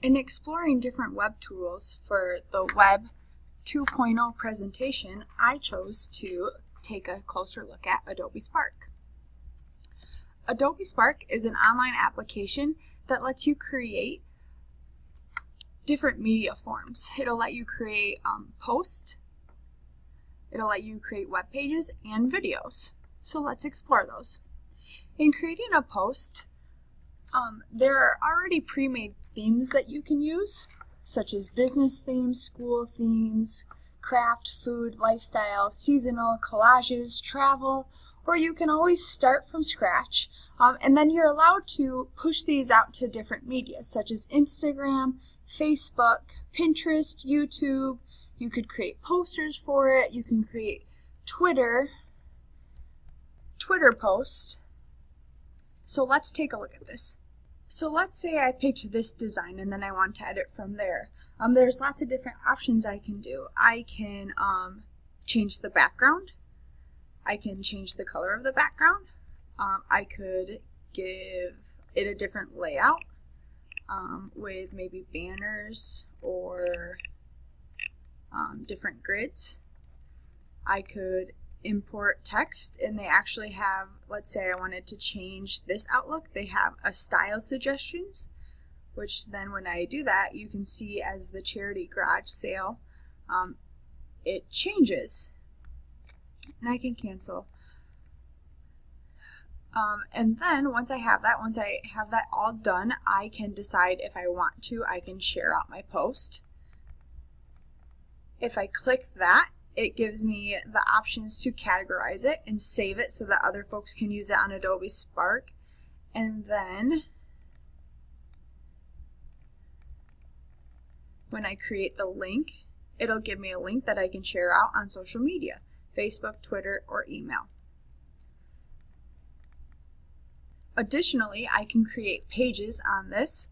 In exploring different web tools for the Web 2.0 presentation, I chose to take a closer look at Adobe Spark. Adobe Spark is an online application that lets you create different media forms. It'll let you create posts, it'll let you create web pages and videos. So let's explore those. In creating a post, there are already pre-made themes that you can use, such as business themes, school themes, craft, food, lifestyle, seasonal, collages, travel, or you can always start from scratch. And then you're allowed to push these out to different media, such as Instagram, Facebook, Pinterest, YouTube. You could create posters for it. You can create Twitter posts. So let's take a look at this. So let's say I picked this design and then I want to edit from there. There's lots of different options I can do. I can change the background. I can change the color of the background. I could give it a different layout with maybe banners or different grids. I could import text, and they actually have, let's say I wanted to change this outlook, they have a style suggestions, which then when I do that, you can see as the charity garage sale, it changes. And I can cancel. And then once I have that all done, I can decide if I want to, I can share out my post. If I click that, it gives me the options to categorize it and save it so that other folks can use it on Adobe Spark. And then when I create the link, it'll give me a link that I can share out on social media, Facebook, Twitter, or email. Additionally, I can create pages on this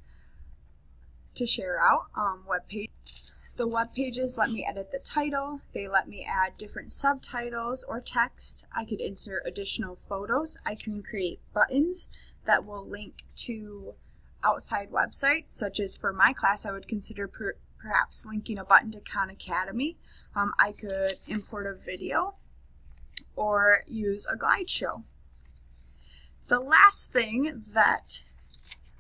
to share out, web pages. The web pages let me edit the title, they let me add different subtitles or text, I could insert additional photos, I can create buttons that will link to outside websites, such as for my class I would consider perhaps linking a button to Khan Academy. I could import a video or use a glide show. The last thing that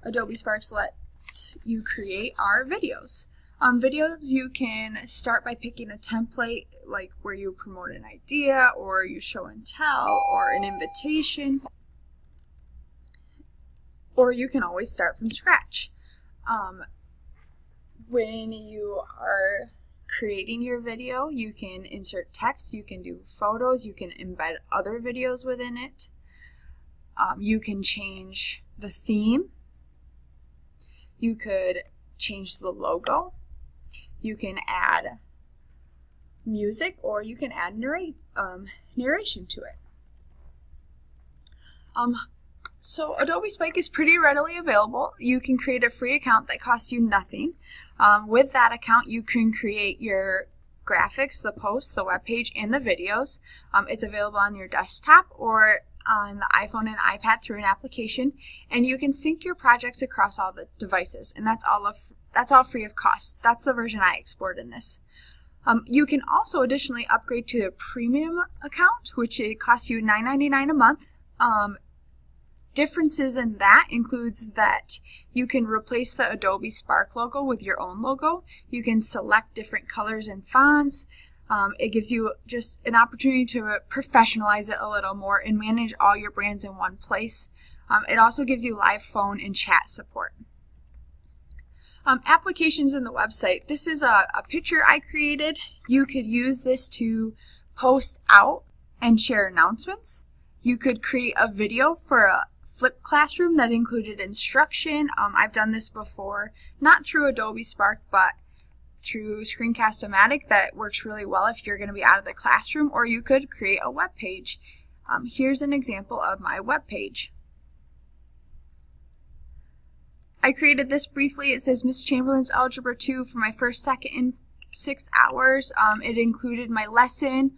Adobe Sparks lets you create are videos. Videos, you can start by picking a template, like where you promote an idea, or you show and tell, or an invitation, or you can always start from scratch. When you are creating your video, you can insert text, you can do photos, you can embed other videos within it. You can change the theme. You could change the logo. You can add music, or you can add narration to it. So Adobe Spark is pretty readily available. You can create a free account that costs you nothing. With that account, you can create your graphics, the posts, the web page, and the videos. It's available on your desktop or on the iPhone and iPad through an application, and you can sync your projects across all the devices, and that's all free of cost. That's the version I explored in this. You can also additionally upgrade to a premium account, which it costs you $9.99 a month. Differences in that includes that you can replace the Adobe Spark logo with your own logo. You can select different colors and fonts. It gives you just an opportunity to professionalize it a little more and manage all your brands in one place. It also gives you live phone and chat support. Applications in the website. This is a picture I created. You could use this to post out and share announcements. You could create a video for a flipped classroom that included instruction. I've done this before, not through Adobe Spark, but through Screencast-O-Matic. That works really well if you're going to be out of the classroom, or you could create a web page. Here's an example of my web page. I created this briefly. It says Miss Chamberlain's Algebra 2 for my first, second, and 6 hours. It included my lesson,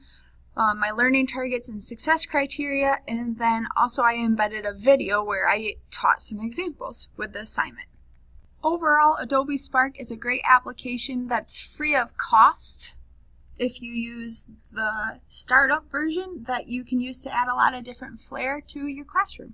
my learning targets and success criteria, and then also I embedded a video where I taught some examples with the assignment. Overall, Adobe Spark is a great application that's free of cost if you use the startup version that you can use to add a lot of different flair to your classroom.